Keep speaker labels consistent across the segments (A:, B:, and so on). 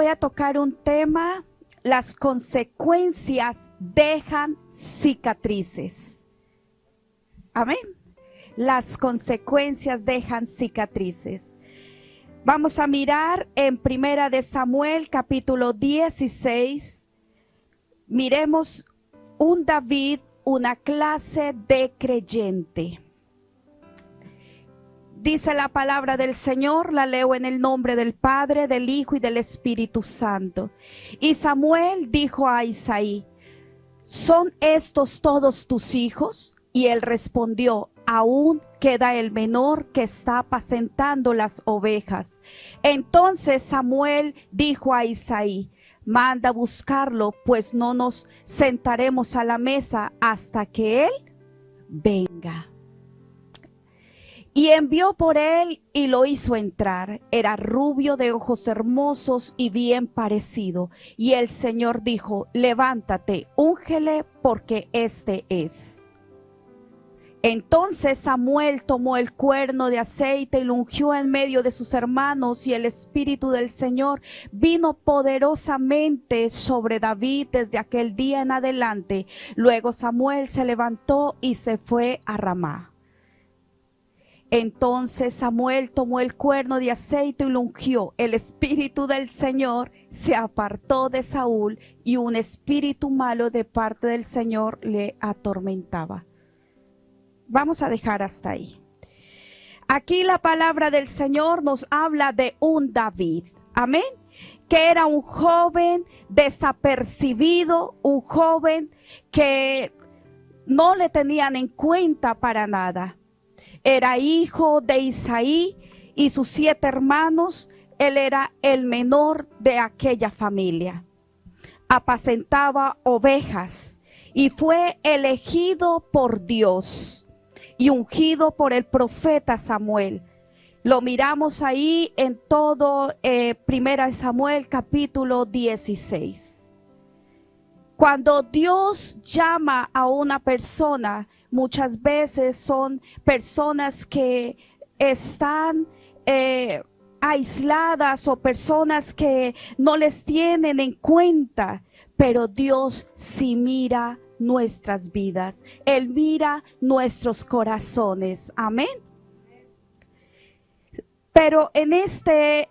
A: voy a tocar un tema: las consecuencias dejan cicatrices. Amén. Las consecuencias dejan cicatrices. Vamos a mirar en Primera de Samuel, capítulo 16. Miremos un David, una clase de creyente. Dice la palabra del Señor, la leo en el nombre del Padre, del Hijo y del Espíritu Santo. Y Samuel dijo a Isaí: ¿son estos todos tus hijos? Y él respondió: aún queda el menor que está apacentando las ovejas. Entonces Samuel dijo a Isaí: manda a buscarlo, pues no nos sentaremos a la mesa hasta que él venga. Y envió por él y lo hizo entrar. Era rubio, de ojos hermosos y bien parecido. Y el Señor dijo: levántate, úngele, porque este es. Entonces Samuel tomó el cuerno de aceite y lo ungió en medio de sus hermanos, y el Espíritu del Señor vino poderosamente sobre David desde aquel día en adelante. Luego Samuel se levantó y se fue a Ramá. Entonces Samuel tomó el cuerno de aceite y lo ungió. El Espíritu del Señor se apartó de Saúl, y un espíritu malo de parte del Señor le atormentaba. Vamos a dejar hasta ahí. Aquí la palabra del Señor nos habla de un David, amén, que era un joven desapercibido, un joven que no le tenían en cuenta para nada. Era hijo de Isaí y sus 7 hermanos. Él era el menor de aquella familia. Apacentaba ovejas y fue elegido por Dios y ungido por el profeta Samuel. Lo miramos ahí en todo Primera de Samuel capítulo 16. Cuando Dios llama a una persona, muchas veces son personas que están aisladas o personas que no les tienen en cuenta, pero Dios sí mira nuestras vidas. Él mira nuestros corazones. Amén. Pero en este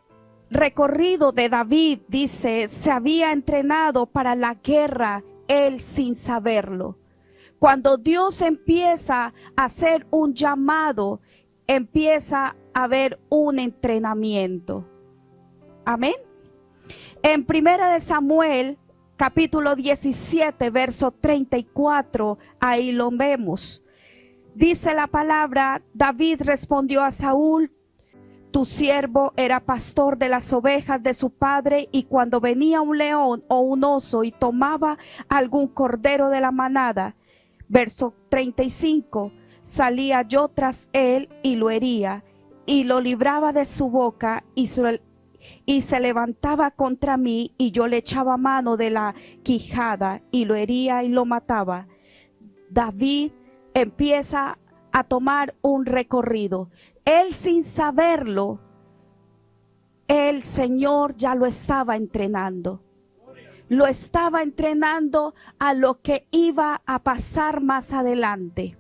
A: recorrido de David, dice, se había entrenado para la guerra él sin saberlo. Cuando Dios empieza a hacer un llamado, empieza a haber un entrenamiento. Amén. En Primera de Samuel, capítulo 17, verso 34, ahí lo vemos. Dice la palabra: David respondió a Saúl: tu siervo era pastor de las ovejas de su padre, y cuando venía un león o un oso y tomaba algún cordero de la manada, verso 35, salía yo tras él y lo hería, y lo libraba de su boca, y se levantaba contra mí, y yo le echaba mano de la quijada y lo hería y lo mataba. David empieza a tomar un recorrido. Él, sin saberlo, el Señor ya lo estaba entrenando. Lo estaba entrenando a lo que iba a pasar más adelante.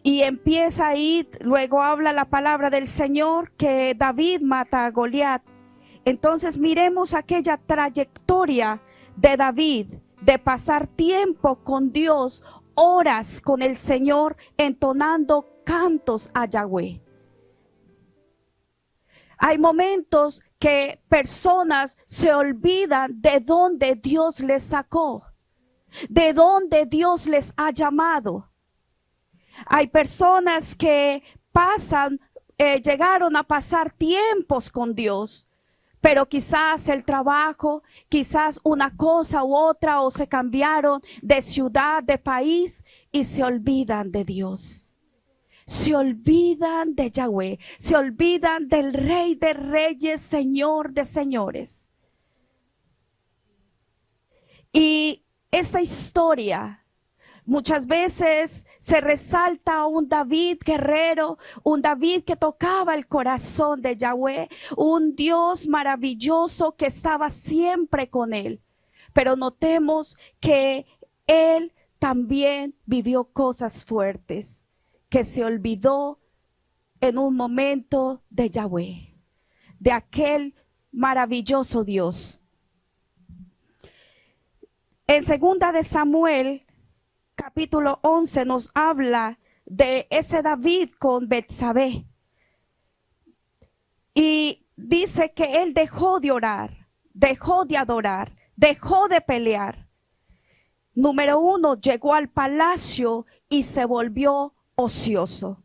A: Y empieza ahí, luego habla la palabra del Señor que David mata a Goliat. Entonces miremos aquella trayectoria de David, de pasar tiempo con Dios, horas con el Señor, entonando cantos a Yahweh. Hay momentos que personas se olvidan de dónde Dios les sacó, de dónde Dios les ha llamado. Hay personas que llegaron a pasar tiempos con Dios, pero quizás el trabajo, quizás una cosa u otra, o se cambiaron de ciudad, de país, y se olvidan de Dios. Se olvidan de Yahweh, se olvidan del Rey de Reyes, Señor de Señores. Y esta historia Muchas veces se resalta un David guerrero, un David que tocaba el corazón de Yahweh, un Dios maravilloso que estaba siempre con él. Pero notemos que él también vivió cosas fuertes, que se olvidó en un momento de Yahweh, de aquel maravilloso Dios. En 2 de Samuel, capítulo 11, nos habla de ese David con Betsabé. Y dice que él dejó de orar, dejó de adorar, dejó de pelear. Número 1, llegó al palacio y se volvió ocioso.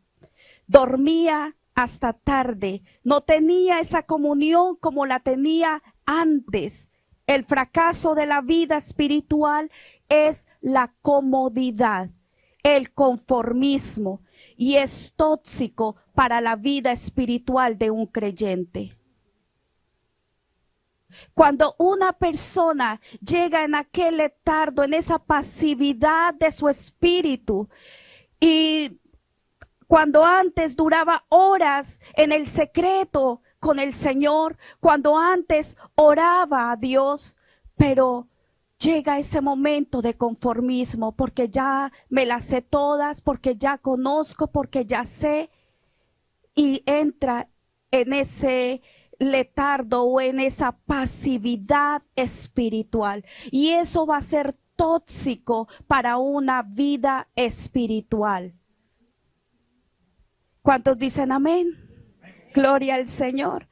A: Dormía hasta tarde, no tenía esa comunión como la tenía antes. El fracaso de la vida espiritual es la comodidad, el conformismo, y es tóxico para la vida espiritual de un creyente. Cuando una persona llega en aquel letargo, en esa pasividad de su espíritu, y cuando antes duraba horas en el secreto con el Señor, cuando antes oraba a Dios, pero llega ese momento de conformismo, porque ya me las sé todas, porque ya conozco, porque ya sé, y entra en ese letargo o en esa pasividad espiritual. Y eso va a ser tóxico para una vida espiritual. ¿Cuántos dicen amén? Gloria al Señor.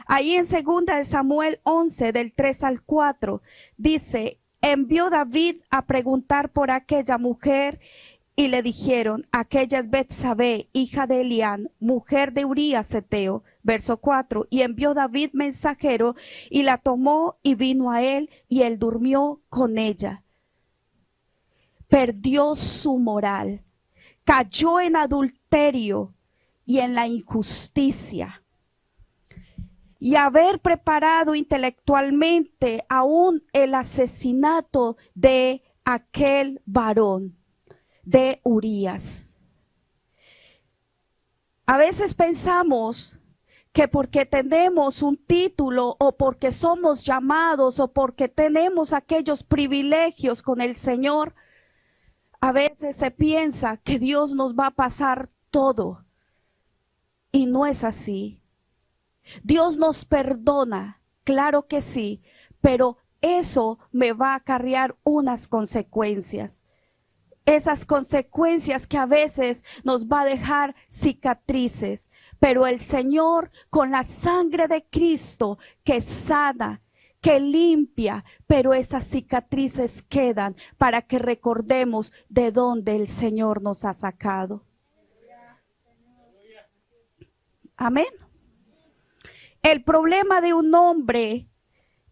A: Ahí en 2 de Samuel 11, del 3 al 4, dice, envió David a preguntar por aquella mujer y le dijeron, aquella es Betsabé, hija de Elián, mujer de Urías Heteo. Verso 4, y envió David mensajero y la tomó y vino a él y él durmió con ella. Perdió su moral, cayó en adulterio y en la injusticia. Y haber preparado intelectualmente aún el asesinato de aquel varón, de Urías. A veces pensamos que porque tenemos un título o porque somos llamados o porque tenemos aquellos privilegios con el Señor, a veces se piensa que Dios nos va a pasar todo. Y no es así. Dios nos perdona, claro que sí, pero eso me va a acarrear unas consecuencias. Esas consecuencias que a veces nos va a dejar cicatrices, pero el Señor con la sangre de Cristo que sana, que limpia, pero esas cicatrices quedan para que recordemos de dónde el Señor nos ha sacado. Amén. El problema de un hombre,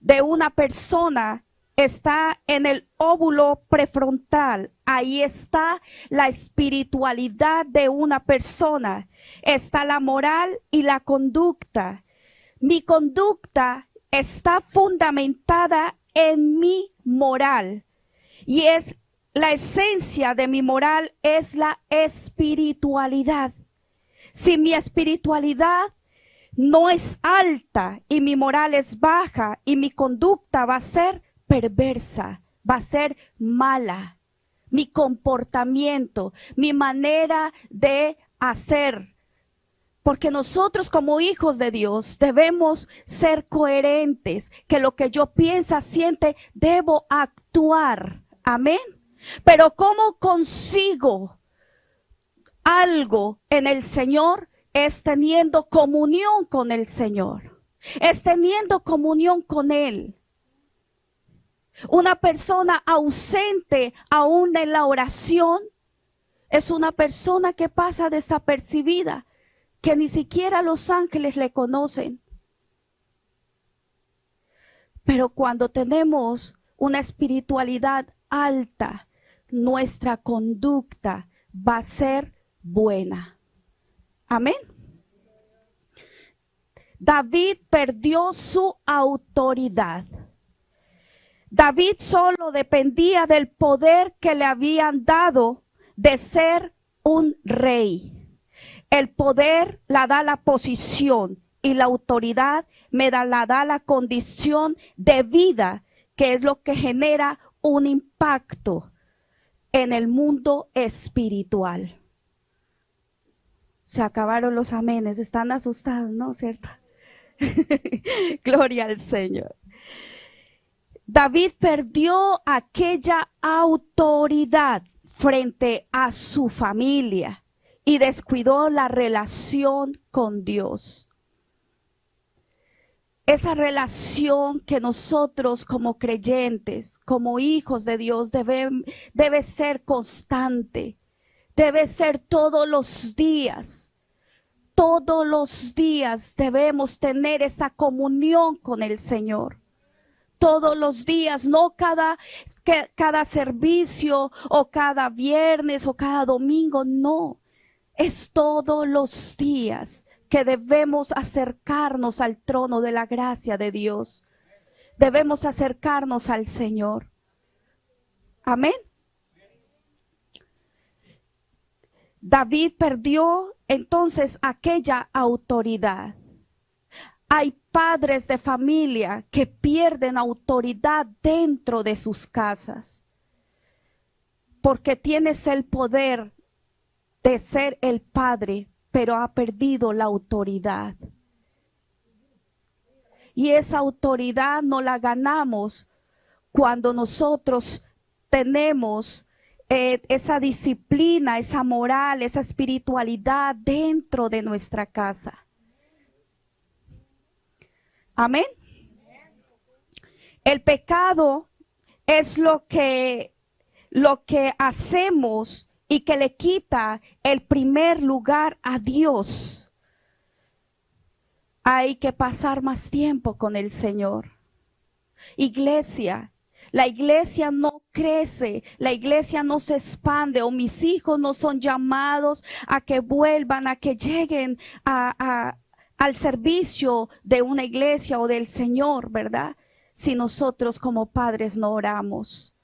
A: de una persona, está en el óvulo prefrontal. Ahí está la espiritualidad de una persona. Está la moral y la conducta. Mi conducta está fundamentada en mi moral. Y es la esencia de mi moral es la espiritualidad. Si mi espiritualidad no es alta y mi moral es baja y mi conducta va a ser perversa, va a ser mala. Mi comportamiento, mi manera de hacer. Porque nosotros como hijos de Dios debemos ser coherentes, que lo que yo pienso, siente, debo actuar. Amén. Pero ¿cómo consigo algo en el Señor? Es teniendo comunión con el Señor. Es teniendo comunión con Él. Una persona ausente aún en la oración es una persona que pasa desapercibida, que ni siquiera los ángeles le conocen. Pero cuando tenemos una espiritualidad alta, nuestra conducta va a ser buena. Amén. David perdió su autoridad. David solo dependía del poder que le habían dado de ser un rey. El poder la da la posición y la autoridad la da la condición de vida, que es lo que genera un impacto en el mundo espiritual. Se acabaron los amenes, están asustados, ¿no? ¿Cierto? Gloria al Señor. David perdió aquella autoridad frente a su familia y descuidó la relación con Dios. Esa relación que nosotros como creyentes, como hijos de Dios, debe ser constante, debe ser todos los días. Todos los días debemos tener esa comunión con el Señor. Todos los días, no cada servicio o cada viernes o cada domingo, no. Es todos los días que debemos acercarnos al trono de la gracia de Dios. Debemos acercarnos al Señor. Amén. David perdió entonces aquella autoridad. Hay padres de familia que pierden autoridad dentro de sus casas porque tienes el poder de ser el padre, pero ha perdido la autoridad. Y esa autoridad no la ganamos cuando nosotros tenemos esa disciplina, esa moral, esa espiritualidad dentro de nuestra casa. Amén. El pecado es lo que hacemos y que le quita el primer lugar a Dios. Hay que pasar más tiempo con el Señor. Iglesia, la iglesia no crece, la iglesia no se expande, o mis hijos no son llamados a que vuelvan, a que lleguen al servicio de una iglesia o del Señor, ¿verdad? Si nosotros como padres no oramos.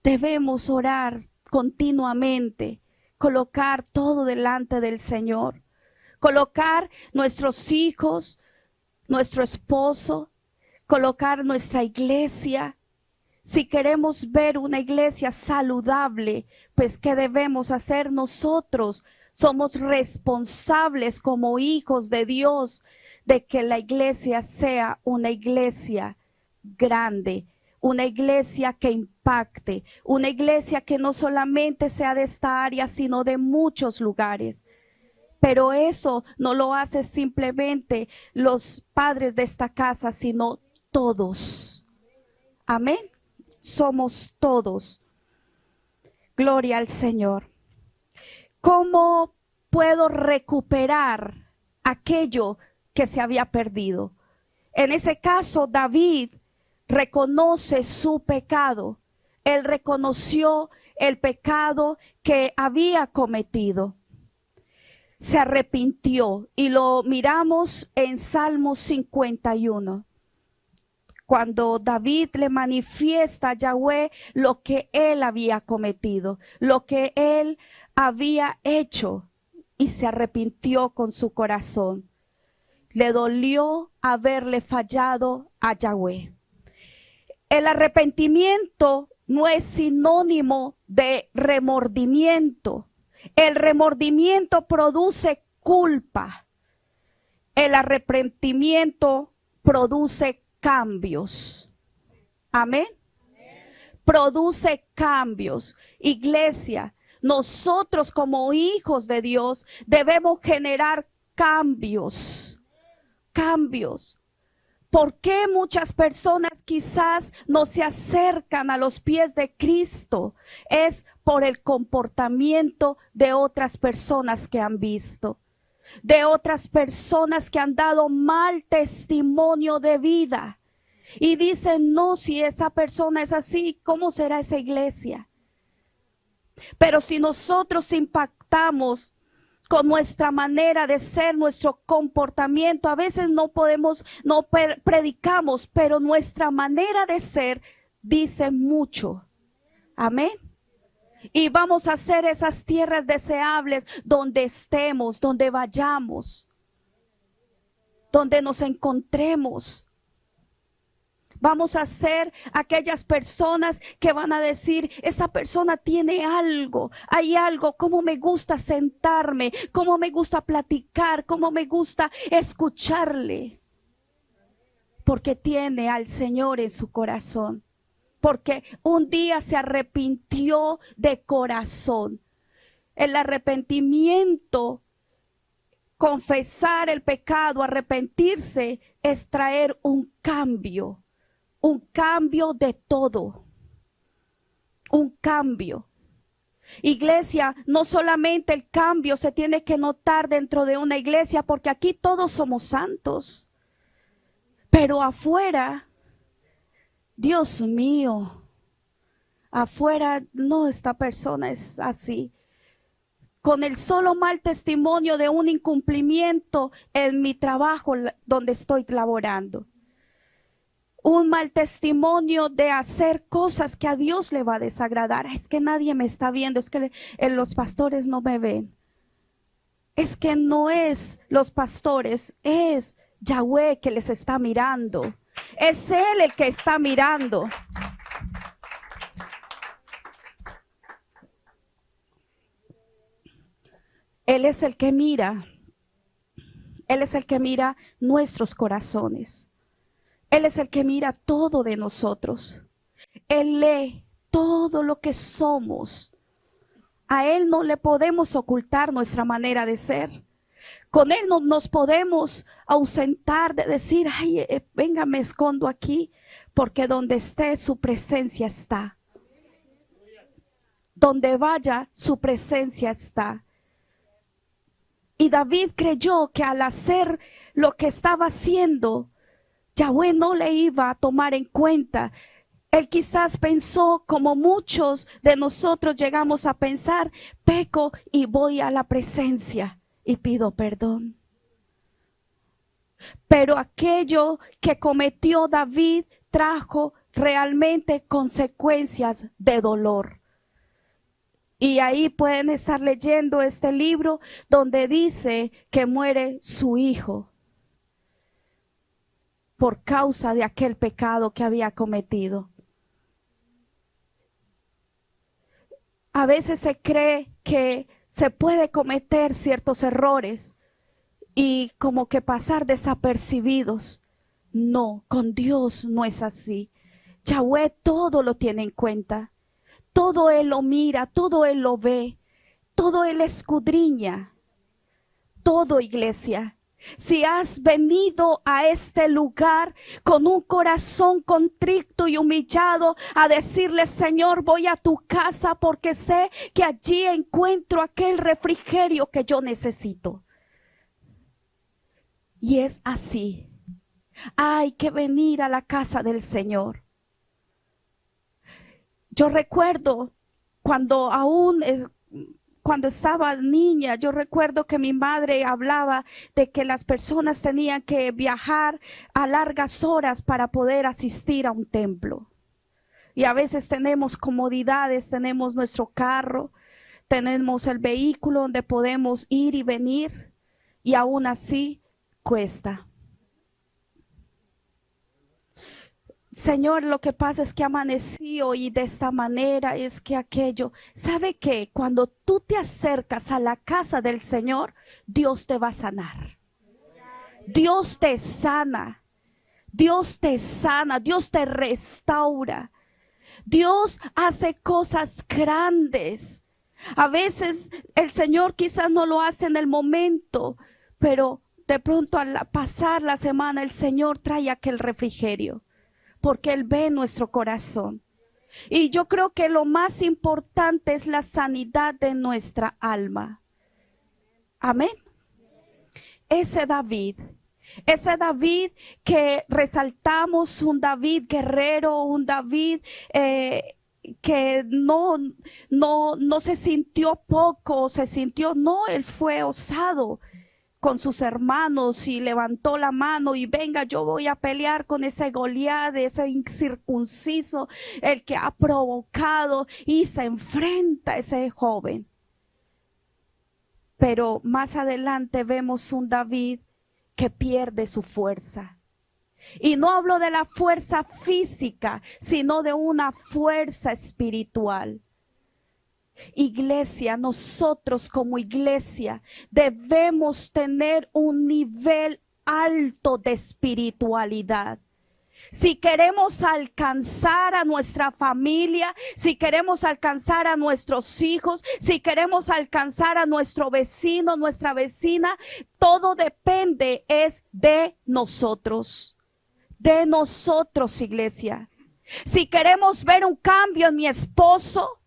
A: Debemos orar continuamente, colocar todo delante del Señor, colocar nuestros hijos, nuestro esposo, colocar nuestra iglesia. Si queremos ver una iglesia saludable, pues ¿qué debemos hacer nosotros? Somos responsables como hijos de Dios de que la iglesia sea una iglesia grande, una iglesia que impacte, una iglesia que no solamente sea de esta área, sino de muchos lugares. Pero eso no lo hace simplemente los padres de esta casa, sino todos. Amén. Somos todos. Gloria al Señor. ¿Cómo puedo recuperar aquello que se había perdido? En ese caso, David reconoce su pecado. Él reconoció el pecado que había cometido. Se arrepintió y lo miramos en Salmo 51. Cuando David le manifiesta a Yahweh lo que él había cometido, lo que él había hecho, y se arrepintió con su corazón. Le dolió haberle fallado a Yahweh. El arrepentimiento no es sinónimo de remordimiento. El remordimiento produce culpa. El arrepentimiento produce cambios. Amén. Produce cambios. Iglesia, nosotros como hijos de Dios debemos generar cambios. Cambios. ¿Por qué muchas personas quizás no se acercan a los pies de Cristo? Es por el comportamiento de otras personas que han visto, de otras personas que han dado mal testimonio de vida. Y dicen, no, si esa persona es así, ¿cómo será esa iglesia? Pero si nosotros impactamos con nuestra manera de ser, nuestro comportamiento, a veces no predicamos, pero nuestra manera de ser dice mucho. Amén. Y vamos a hacer esas tierras deseables donde estemos, donde vayamos, donde nos encontremos. Vamos a ser aquellas personas que van a decir, esa persona tiene algo, hay algo, cómo me gusta sentarme, cómo me gusta platicar, cómo me gusta escucharle. Porque tiene al Señor en su corazón. Porque un día se arrepintió de corazón. El arrepentimiento, confesar el pecado, arrepentirse, es traer un cambio de todo. Un cambio. Iglesia, no solamente el cambio se tiene que notar dentro de una iglesia, porque aquí todos somos santos. Pero afuera, Dios mío, afuera no, esta persona es así. Con el solo mal testimonio de un incumplimiento en mi trabajo donde estoy laborando. Un mal testimonio de hacer cosas que a Dios le va a desagradar. Es que nadie me está viendo, es que los pastores no me ven. Es que no es los pastores, es Yahweh que les está mirando. Es Él el que está mirando. Él es el que mira. Él es el que mira nuestros corazones. Él es el que mira todo de nosotros. Él lee todo lo que somos. A Él no le podemos ocultar nuestra manera de ser. Con Él no nos podemos ausentar de decir, ay, venga, me escondo aquí, porque donde esté su presencia está. Donde vaya su presencia está. Y David creyó que al hacer lo que estaba haciendo, Yahweh no le iba a tomar en cuenta. Él quizás pensó, como muchos de nosotros llegamos a pensar, peco y voy a la presencia y pido perdón. Pero aquello que cometió David trajo realmente consecuencias de dolor. Y ahí pueden estar leyendo este libro donde dice que muere su hijo por causa de aquel pecado que había cometido. A veces se cree que se puede cometer ciertos errores y como que pasar desapercibidos. No, con Dios no es así. Yahweh todo lo tiene en cuenta. Todo Él lo mira, todo Él lo ve, todo Él escudriña. Todo, iglesia. Si has venido a este lugar con un corazón contrito y humillado a decirle, Señor, voy a tu casa porque sé que allí encuentro aquel refrigerio que yo necesito. Y es así. Hay que venir a la casa del Señor. Yo recuerdo cuando estaba niña, yo recuerdo que mi madre hablaba de que las personas tenían que viajar a largas horas para poder asistir a un templo. Y a veces tenemos comodidades, tenemos nuestro carro, tenemos el vehículo donde podemos ir y venir, y aún así cuesta. Señor, lo que pasa es que amanecí hoy de esta manera, es que aquello. ¿Sabe qué? Cuando tú te acercas a la casa del Señor, Dios te va a sanar. Dios te sana. Dios te sana. Dios te restaura. Dios hace cosas grandes. A veces el Señor quizás no lo hace en el momento, pero de pronto al pasar la semana el Señor trae aquel refrigerio. Porque Él ve nuestro corazón. Y yo creo que lo más importante es la sanidad de nuestra alma. Amén. Ese David que resaltamos, un David guerrero, un David que no se sintió poco, se sintió, no, él fue osado. con sus hermanos y levantó la mano y venga, yo voy a pelear con ese Goliat, ese incircunciso, el que ha provocado, y se enfrenta a ese joven. Pero más adelante vemos un David que pierde su fuerza. Y no hablo de la fuerza física, sino de una fuerza espiritual. Iglesia, nosotros como iglesia debemos tener un nivel alto de espiritualidad. Si queremos alcanzar a nuestra familia, si queremos alcanzar a nuestros hijos, si queremos alcanzar a nuestro vecino, nuestra vecina, todo depende es de nosotros. De nosotros, iglesia. Si queremos ver un cambio en mi esposo,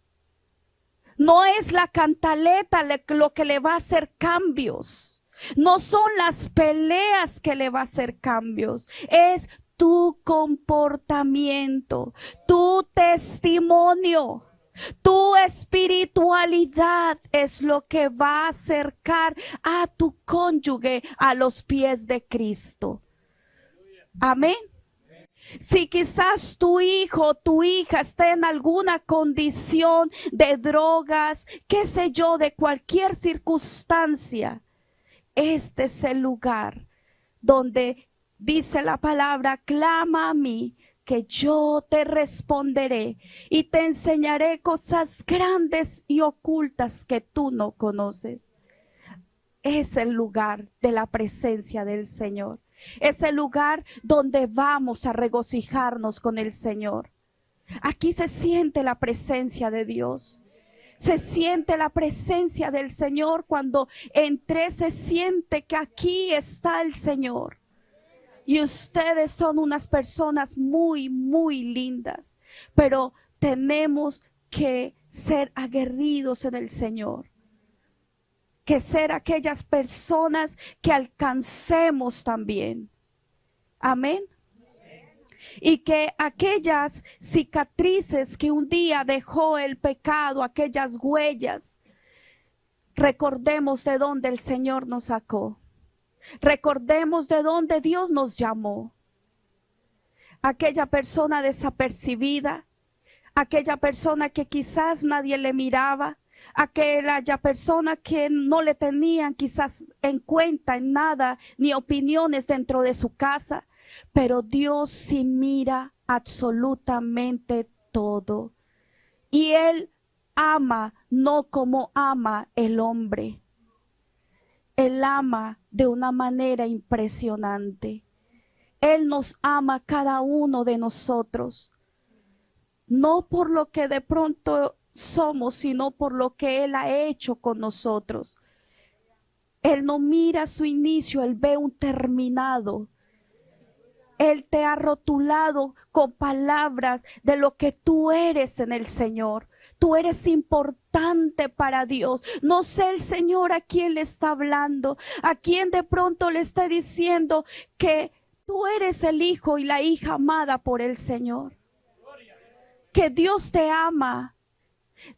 A: no es la cantaleta lo que le va a hacer cambios. No son las peleas que le va a hacer cambios. Es tu comportamiento, tu testimonio, tu espiritualidad es lo que va a acercar a tu cónyuge a los pies de Cristo. Amén. Si quizás tu hijo o tu hija esté en alguna condición de drogas, qué sé yo, de cualquier circunstancia, este es el lugar donde dice la palabra, clama a mí, que yo te responderé y te enseñaré cosas grandes y ocultas que tú no conoces. Es el lugar de la presencia del Señor. Es el lugar donde vamos a regocijarnos con el Señor. Aquí se siente la presencia de Dios. Se siente la presencia del Señor. Cuando entré, se siente que aquí está el Señor. Y ustedes son unas personas muy, muy lindas. Pero tenemos que ser aguerridos en el Señor. Que ser aquellas personas que alcancemos también. Amén. Y que aquellas cicatrices que un día dejó el pecado, aquellas huellas, recordemos de dónde el Señor nos sacó. Recordemos de dónde Dios nos llamó. Aquella persona desapercibida, aquella persona que quizás nadie le miraba, aquella persona que no le tenían quizás en cuenta en nada, ni opiniones dentro de su casa, pero Dios sí mira absolutamente todo. Y Él ama no como ama el hombre. Él ama de una manera impresionante. Él nos ama a cada uno de nosotros. No por lo que de pronto somos, sino por lo que Él ha hecho con nosotros. Él no mira su inicio, Él ve un terminado. Él te ha rotulado con palabras de lo que tú eres en el Señor. Tú eres importante para Dios. No sé el Señor a quién le está hablando, a quién de pronto le está diciendo que tú eres el hijo y la hija amada por el Señor. Que Dios te ama.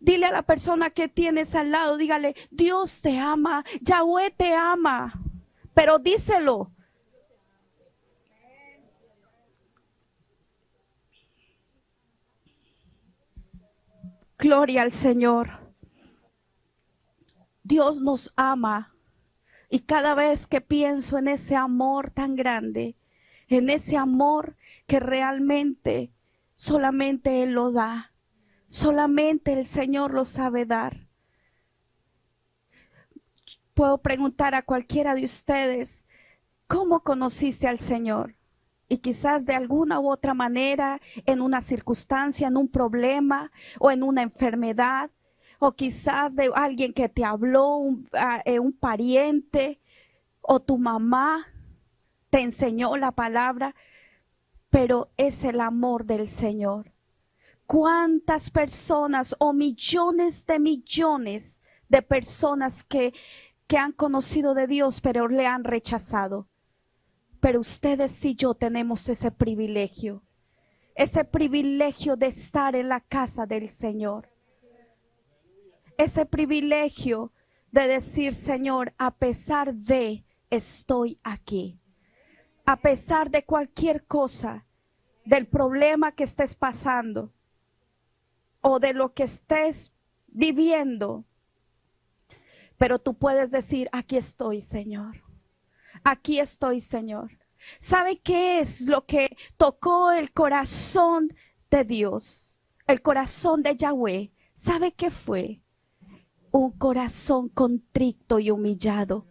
A: Dile a la persona que tienes al lado, dígale, Dios te ama, Yahweh te ama, pero díselo. Gloria al Señor. Dios nos ama y cada vez que pienso en ese amor tan grande, en ese amor que realmente solamente Él lo da. Solamente el Señor lo sabe dar. Puedo preguntar a cualquiera de ustedes, ¿cómo conociste al Señor? Y quizás de alguna u otra manera, en una circunstancia, en un problema o en una enfermedad, o quizás de alguien que te habló, un pariente o tu mamá te enseñó la palabra, pero es el amor del Señor. ¿Cuántas personas o millones de personas que han conocido de Dios pero le han rechazado? Pero ustedes y yo tenemos ese privilegio de estar en la casa del Señor. Ese privilegio de decir, Señor, a pesar de estoy aquí. A pesar de cualquier cosa, del problema que estés pasando o de lo que estés viviendo, pero tú puedes decir, aquí estoy, Señor. Aquí estoy, Señor. ¿Sabe qué es lo que tocó el corazón de Dios? El corazón de Yahweh. ¿Sabe qué fue? Un corazón contrito y humillado.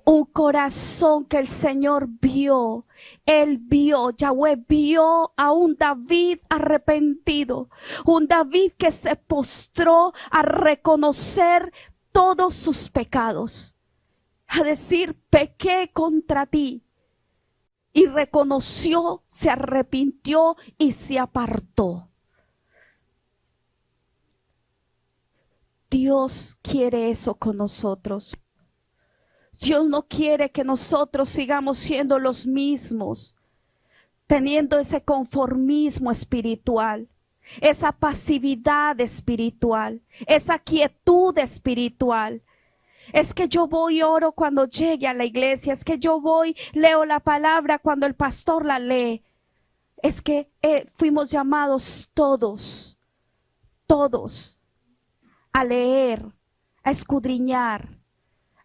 A: Un corazón que el Señor vio. Él vio, Yahweh vio a un David arrepentido. Un David que se postró a reconocer todos sus pecados. A decir, pequé contra ti. Y reconoció, se arrepintió y se apartó. Dios quiere eso con nosotros. Dios no quiere que nosotros sigamos siendo los mismos, teniendo ese conformismo espiritual, esa pasividad espiritual, esa quietud espiritual. Es que yo voy y oro cuando llegue a la iglesia, es que yo voy, leo la palabra cuando el pastor la lee. Es que fuimos llamados todos a leer, a escudriñar,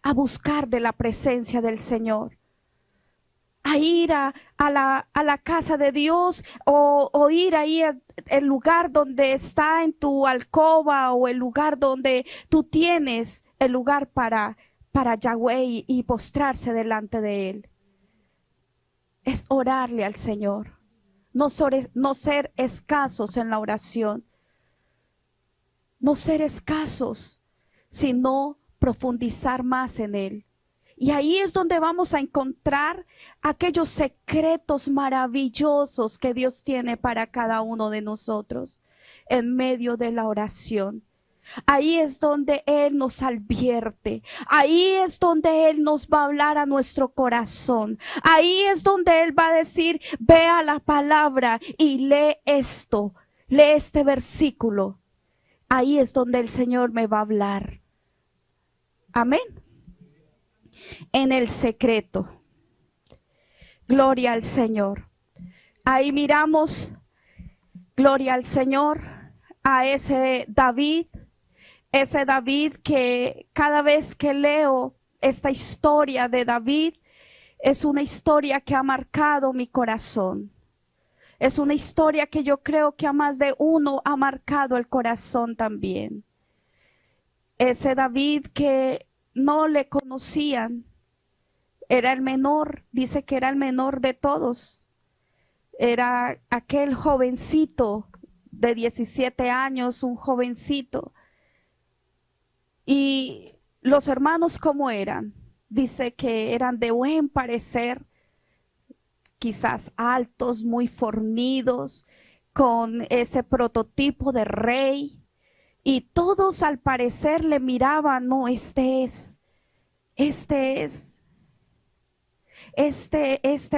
A: a buscar de la presencia del Señor, a ir a la casa de Dios o ir ahí el lugar donde está en tu alcoba o el lugar donde tú tienes el lugar para Yahweh y postrarse delante de Él. Es orarle al Señor, no ser escasos en la oración, no ser escasos, sino profundizar más en Él. Y ahí es donde vamos a encontrar aquellos secretos maravillosos que Dios tiene para cada uno de nosotros en medio de la oración. Ahí es donde Él nos advierte. Ahí es donde Él nos va a hablar a nuestro corazón. Ahí es donde Él va a decir, ve a la palabra y lee esto, lee este versículo. Ahí es donde el Señor me va a hablar. Amén. En el secreto. Gloria al Señor. Ahí miramos, gloria al Señor, a ese David que cada vez que leo esta historia de David, es una historia que ha marcado mi corazón. Es una historia que yo creo que a más de uno ha marcado el corazón también. Ese David que no le conocían, era el menor, dice que era el menor de todos. Era aquel jovencito de 17 años, un jovencito. Y los hermanos, ¿cómo eran? Dice que eran de buen parecer, quizás altos, muy fornidos, con ese prototipo de rey. Y todos al parecer le miraban, no, este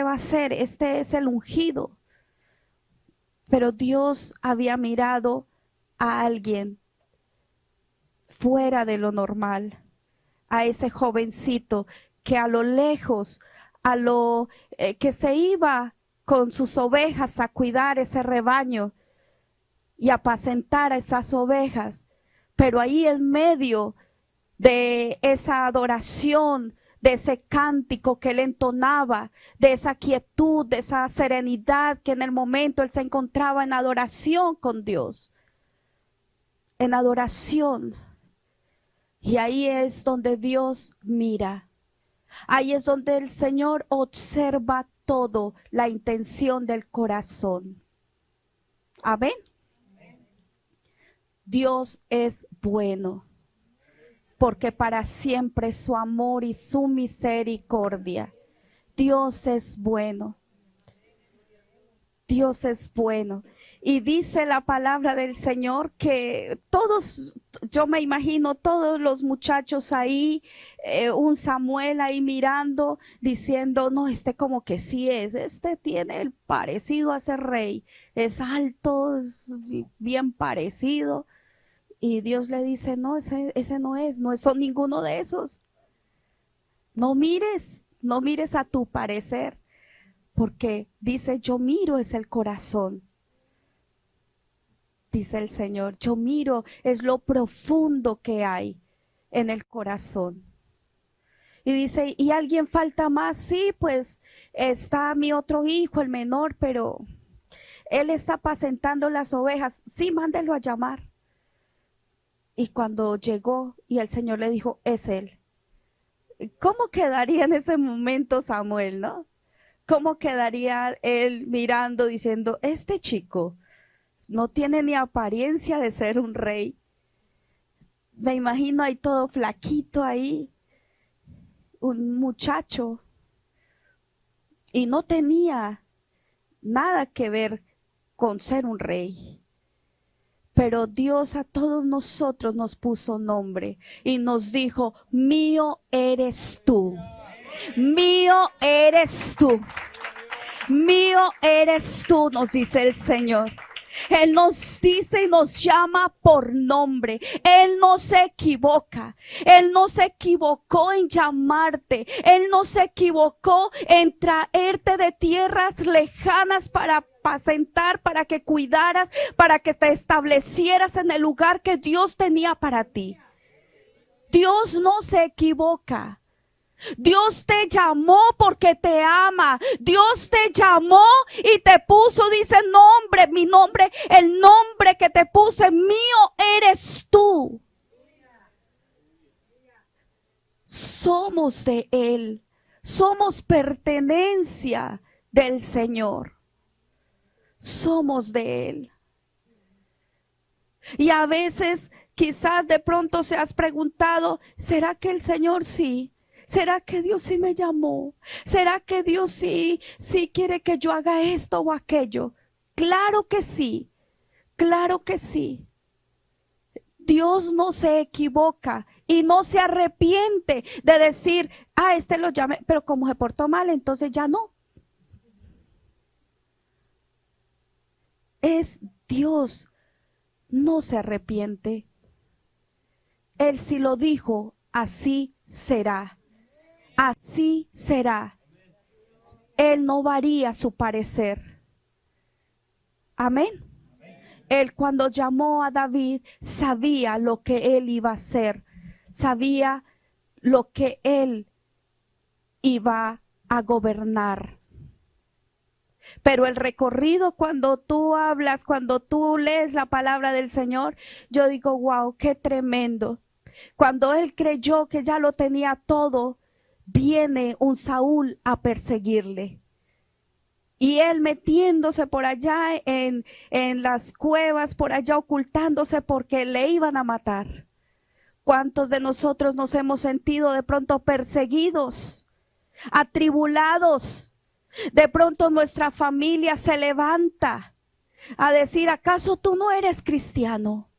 A: va a ser, este es el ungido. Pero Dios había mirado a alguien fuera de lo normal, a ese jovencito que a lo lejos, que se iba con sus ovejas a cuidar ese rebaño y apacentar a esas ovejas, pero ahí en medio de esa adoración, de ese cántico que él entonaba, de esa quietud, de esa serenidad que en el momento él se encontraba en adoración con Dios, en adoración. Y ahí es donde Dios mira. Ahí es donde el Señor observa todo, la intención del corazón. Amén. Dios es bueno, porque para siempre su amor y su misericordia. Dios es bueno. Dios es bueno. Y dice la palabra del Señor que todos, yo me imagino todos los muchachos ahí, un Samuel ahí mirando, diciendo, no, como que sí es, tiene el parecido a ese rey, es alto, es bien parecido. Y Dios le dice, no, ese no son ninguno de esos. No mires, no mires a tu parecer, porque dice, yo miro es el corazón. Dice el Señor, yo miro es lo profundo que hay en el corazón. Y dice, ¿y alguien falta más? Sí, pues está mi otro hijo, el menor, pero él está apacentando las ovejas. Sí, mándelo a llamar. Y cuando llegó y el Señor le dijo, es él. ¿Cómo quedaría en ese momento Samuel, no? ¿Cómo quedaría él mirando diciendo, este chico no tiene ni apariencia de ser un rey? Me imagino ahí todo flaquito ahí, un muchacho, y no tenía nada que ver con ser un rey. Pero Dios a todos nosotros nos puso nombre y nos dijo, mío eres tú, mío eres tú, mío eres tú, nos dice el Señor. Él nos dice y nos llama por nombre. Él no se equivoca. Él no se equivocó en llamarte. Él no se equivocó en traerte de tierras lejanas para apacentar, para que cuidaras, para que te establecieras en el lugar que Dios tenía para ti. Dios no se equivoca. Dios te llamó porque te ama. Dios te llamó y te puso, dice nombre, mi nombre, el nombre que te puse, mío eres tú. Somos de Él, somos pertenencia del Señor, somos de Él. Y a veces quizás de pronto se has preguntado, ¿será que el Señor sí? ¿Será que Dios sí me llamó? ¿Será que Dios sí quiere que yo haga esto o aquello? Claro que sí, claro que sí. Dios no se equivoca y no se arrepiente de decir, este lo llamé, pero como se portó mal, entonces ya no. Es Dios, no se arrepiente. Él sí lo dijo, así será. Así será. Él no varía su parecer. Amén. Él cuando llamó a David sabía lo que él iba a hacer. Sabía lo que él iba a gobernar. Pero el recorrido, cuando tú hablas, cuando tú lees la palabra del Señor, yo digo, wow, qué tremendo. Cuando él creyó que ya lo tenía todo, viene un Saúl a perseguirle. Y él metiéndose por allá en las cuevas, por allá ocultándose porque le iban a matar. ¿Cuántos de nosotros nos hemos sentido de pronto perseguidos, atribulados? De pronto nuestra familia se levanta a decir, ¿acaso tú no eres cristiano?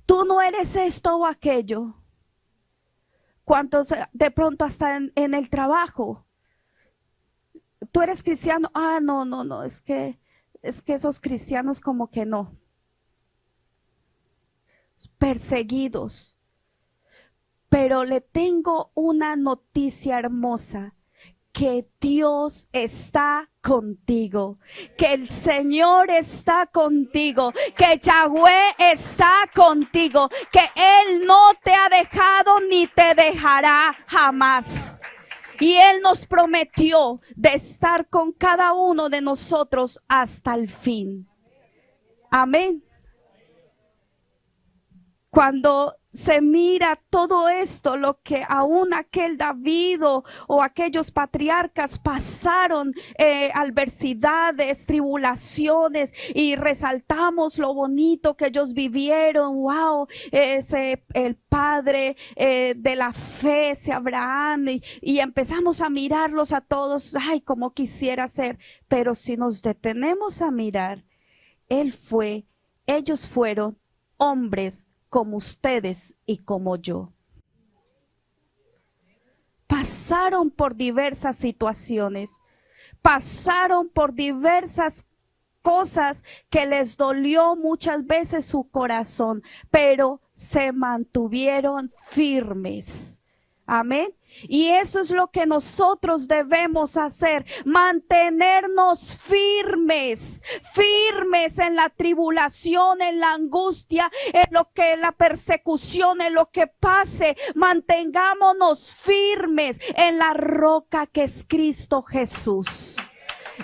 A: ¿Tú no eres esto o aquello? ¿Cuántos de pronto hasta en el trabajo? ¿Tú eres cristiano? No, es que esos cristianos como que no. Perseguidos. Pero le tengo una noticia hermosa, que Dios está contigo, que el Señor está contigo, que Yahweh está contigo, que Él no te ha dejado ni te dejará jamás. Y Él nos prometió de estar con cada uno de nosotros hasta el fin. Amén. Cuando se mira todo esto, lo que aún aquel David o aquellos patriarcas pasaron, adversidades, tribulaciones, y resaltamos lo bonito que ellos vivieron. Wow, el padre de la fe, ese Abraham, y empezamos a mirarlos a todos, ay, como quisiera ser. Pero si nos detenemos a mirar, ellos fueron hombres como ustedes y como yo. Pasaron por diversas situaciones, pasaron por diversas cosas que les dolió muchas veces su corazón, pero se mantuvieron firmes. Amén. Y eso es lo que nosotros debemos hacer, mantenernos firmes, firmes en la tribulación, en la angustia, en lo que la persecución, en lo que pase. Mantengámonos firmes en la roca que es Cristo Jesús,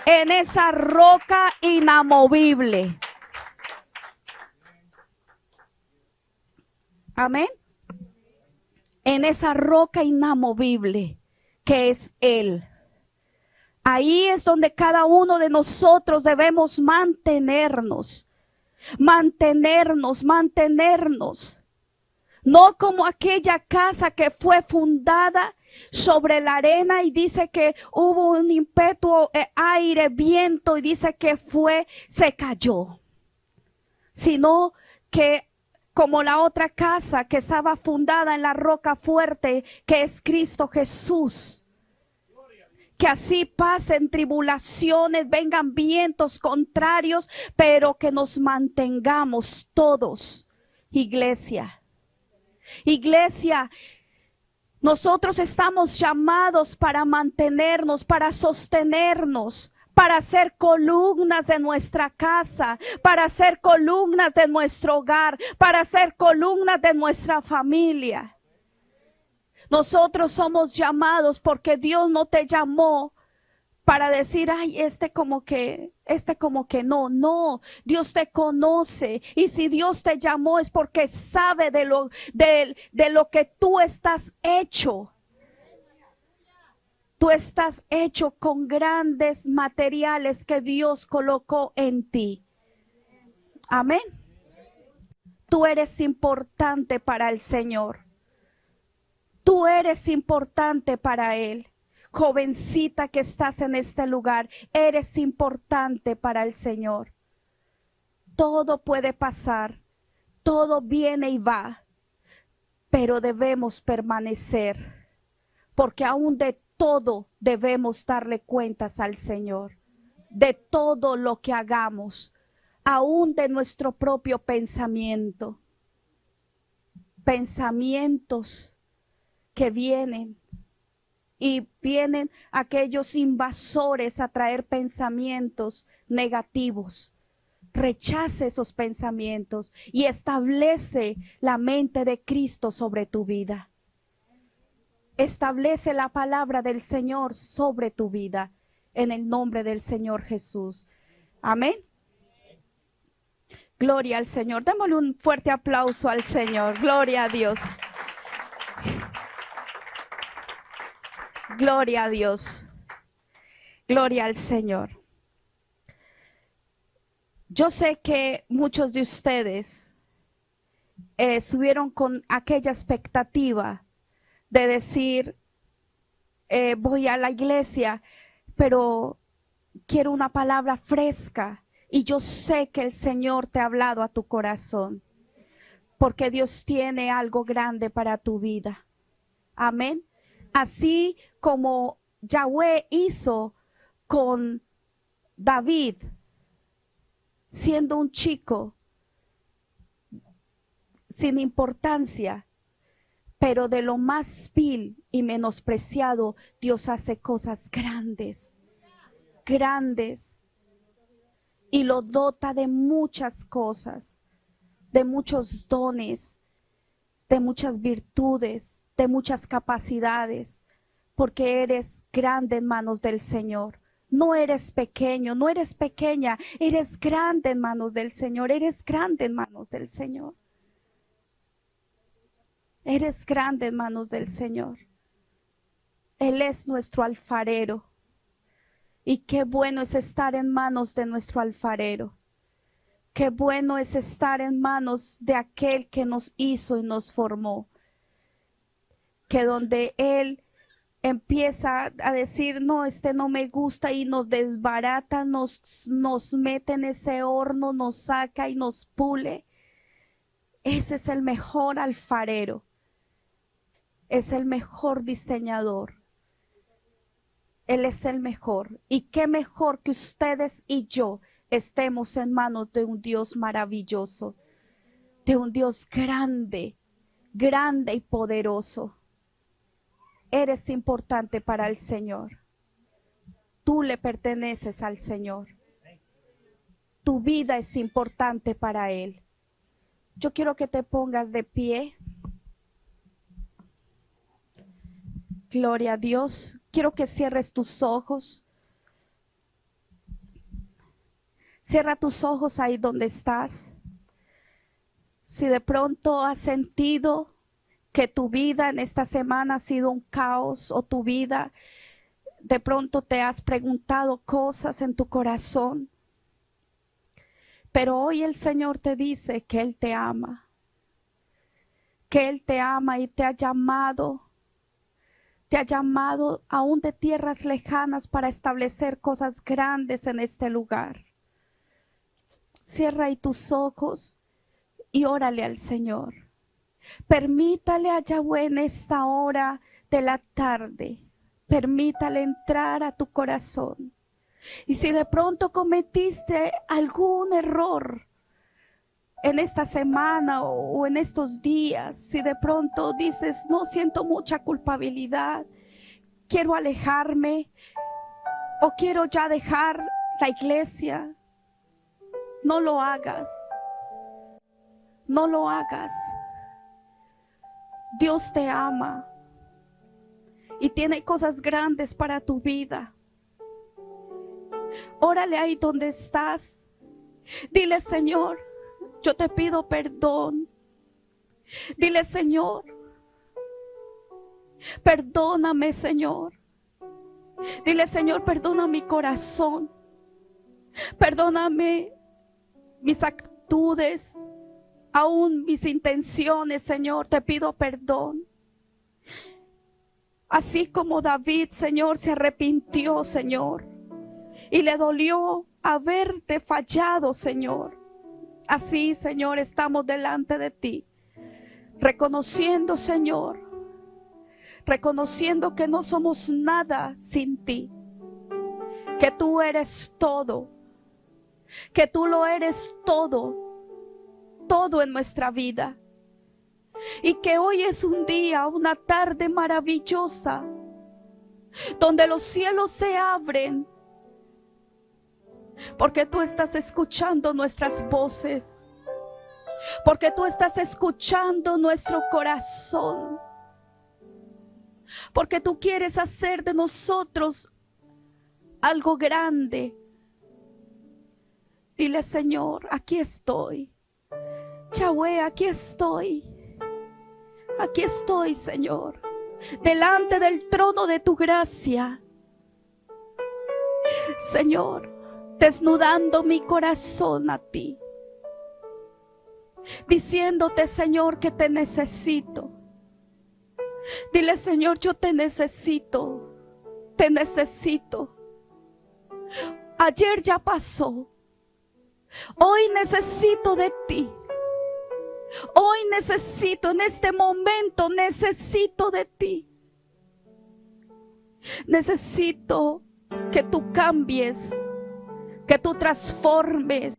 A: en esa roca inamovible. Amén. En esa roca inamovible que es Él. Ahí es donde cada uno de nosotros debemos mantenernos. No como aquella casa que fue fundada sobre la arena y dice que hubo un ímpetu, aire, viento, y dice que se cayó. Sino que como la otra casa que estaba fundada en la roca fuerte, que es Cristo Jesús. Que así pasen tribulaciones, vengan vientos contrarios, pero que nos mantengamos todos. Iglesia, nosotros estamos llamados para mantenernos, para sostenernos, para hacer columnas de nuestra casa, para hacer columnas de nuestro hogar, para hacer columnas de nuestra familia. Nosotros somos llamados porque Dios no te llamó para decir, ay, como que no, Dios te conoce. Y si Dios te llamó es porque sabe de lo que tú estás hecho. Tú estás hecho con grandes materiales que Dios colocó en ti. Amén. Tú eres importante para el Señor. Tú eres importante para Él. Jovencita que estás en este lugar, eres importante para el Señor. Todo puede pasar, todo viene y va, pero debemos permanecer, porque aún de todo debemos darle cuentas al Señor, de todo lo que hagamos, aún de nuestro propio pensamientos que vienen y vienen aquellos invasores a traer pensamientos negativos. Rechace esos pensamientos y establece la mente de Cristo sobre tu vida. Establece la palabra del Señor sobre tu vida en el nombre del Señor Jesús. Amén. Gloria al Señor. Démosle un fuerte aplauso al Señor. Gloria a Dios. Gloria a Dios. Gloria al Señor. Yo sé que muchos de ustedes subieron con aquella expectativa de decir, voy a la iglesia, pero quiero una palabra fresca. Y yo sé que el Señor te ha hablado a tu corazón, porque Dios tiene algo grande para tu vida. Amén. Así como Yahweh hizo con David, siendo un chico sin importancia, pero de lo más vil y menospreciado, Dios hace cosas grandes, grandes, y lo dota de muchas cosas, de muchos dones, de muchas virtudes, de muchas capacidades, porque eres grande en manos del Señor. No eres pequeño, no eres pequeña, eres grande en manos del Señor, eres grande en manos del Señor. Eres grande en manos del Señor. Él es nuestro alfarero. Y qué bueno es estar en manos de nuestro alfarero. Qué bueno es estar en manos de aquel que nos hizo y nos formó. Que donde Él empieza a decir, no, no me gusta, y nos desbarata, nos mete en ese horno, nos saca y nos pule. Ese es el mejor alfarero. Es el mejor diseñador. Él es el mejor. Y qué mejor que ustedes y yo estemos en manos de un Dios maravilloso, de un Dios grande, grande y poderoso. eres importante para el Señor. Tú le perteneces al Señor. Tu vida es importante para Él. Yo quiero que te pongas de pie. Gloria a Dios. Quiero que cierres tus ojos. Cierra tus ojos ahí donde estás. Si de pronto has sentido que tu vida en esta semana ha sido un caos, o tu vida de pronto te has preguntado cosas en tu corazón, pero hoy el Señor te dice que Él te ama, y te ha llamado aún de tierras lejanas para establecer cosas grandes en este lugar. Cierra ahí tus ojos y órale al Señor. Permítale a Yahweh en esta hora de la tarde, permítale entrar a tu corazón. Y si de pronto cometiste algún error en esta semana o en estos días, si de pronto dices, no, siento mucha culpabilidad, quiero alejarme o quiero ya dejar la iglesia, no lo hagas. No lo hagas. Dios te ama y tiene cosas grandes para tu vida. Órale ahí donde estás. Dile, Señor, yo te pido perdón. Dile, Señor, perdóname, Señor. Dile, Señor, perdona mi corazón. Perdóname mis actitudes, aún mis intenciones, Señor, te pido perdón. Así como David, Señor, se arrepintió, Señor, y le dolió haberte fallado, Señor. Así, Señor, estamos delante de ti, reconociendo, Señor, reconociendo que no somos nada sin ti, que tú eres todo, que tú lo eres todo en nuestra vida, y que hoy es un día, una tarde maravillosa, donde los cielos se abren, porque tú estás escuchando nuestras voces, porque tú estás escuchando nuestro corazón, porque tú quieres hacer de nosotros algo grande. Dile, Señor, aquí estoy. Yahweh, aquí estoy. Aquí estoy, Señor, delante del trono de tu gracia. Señor, desnudando mi corazón a ti, diciéndote, Señor, que te necesito. Dile, Señor, yo te necesito. Te necesito. Ayer ya pasó. Hoy necesito de ti. Hoy necesito, en este momento necesito de ti. Necesito que tú cambies, que tú transformes,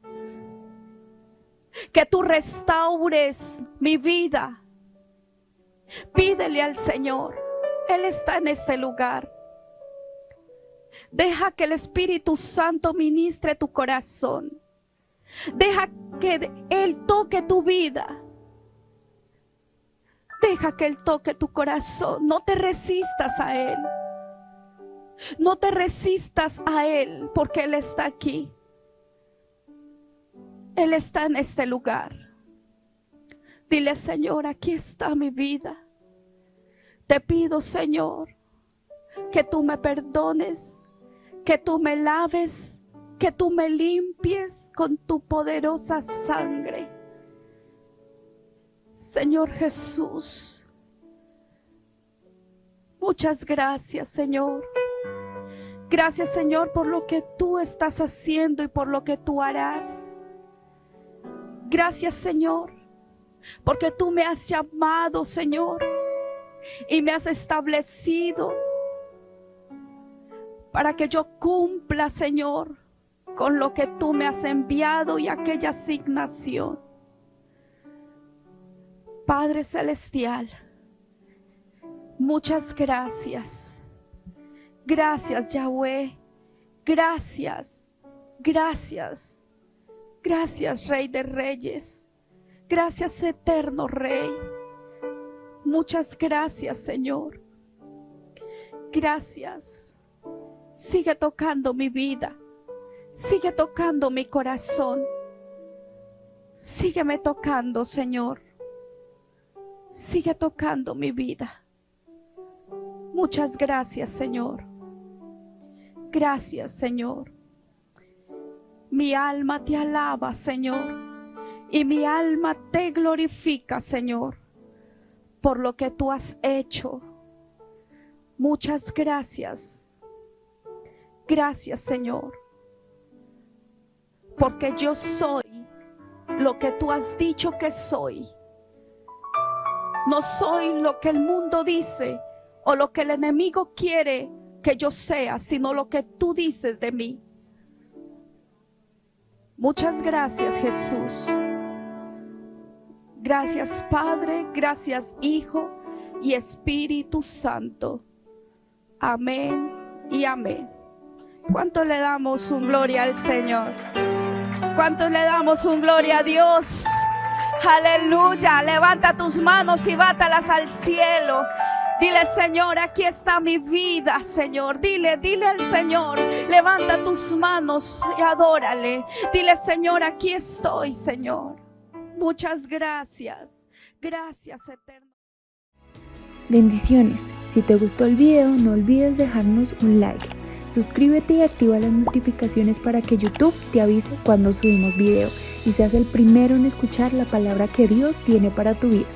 A: que tú restaures mi vida. Pídele al Señor, Él está en este lugar. Deja que el Espíritu Santo ministre tu corazón. Deja que Él toque tu vida. Deja que Él toque tu corazón. No te resistas a Él. No te resistas a Él, porque Él está aquí. Él está en este lugar. Dile, Señor, aquí está mi vida. Te pido, Señor, que tú me perdones, que tú me laves, que tú me limpies con tu poderosa sangre. Señor Jesús, muchas gracias, Señor. Gracias, Señor, por lo que tú estás haciendo y por lo que tú harás. Gracias, Señor, porque tú me has llamado, Señor, y me has establecido para que yo cumpla, Señor, con lo que tú me has enviado y aquella asignación. Padre Celestial, Muchas gracias. Gracias, Yahweh. Gracias. Gracias. Gracias, Rey de Reyes. Gracias, eterno Rey. Muchas gracias, Señor. Gracias. Sigue tocando mi vida. Sigue tocando mi corazón. Sígueme tocando, Señor. Sigue tocando mi vida. Muchas gracias, Señor. Gracias, Señor. Mi alma te alaba, Señor, y mi alma te glorifica, Señor, por lo que tú has hecho. Muchas gracias. Gracias, Señor, porque yo soy lo que tú has dicho que soy. No soy lo que el mundo dice o lo que el enemigo quiere que yo sea, sino lo que tú dices de mí. Muchas gracias, Jesús. Gracias, Padre. Gracias, Hijo y Espíritu Santo. Amén y amén. ¿Cuánto le damos un gloria al Señor? ¿Cuánto le damos un gloria a Dios? Aleluya. Levanta tus manos y bátalas al cielo. Dile, Señor, aquí está mi vida, Señor. Dile al Señor, levanta tus manos y adórale. Dile, Señor, aquí estoy, Señor. Muchas gracias. Gracias, eterno.
B: Bendiciones. Si te gustó el video, no olvides dejarnos un like. Suscríbete y activa las notificaciones para que YouTube te avise cuando subimos video y seas el primero en escuchar la palabra que Dios tiene para tu vida.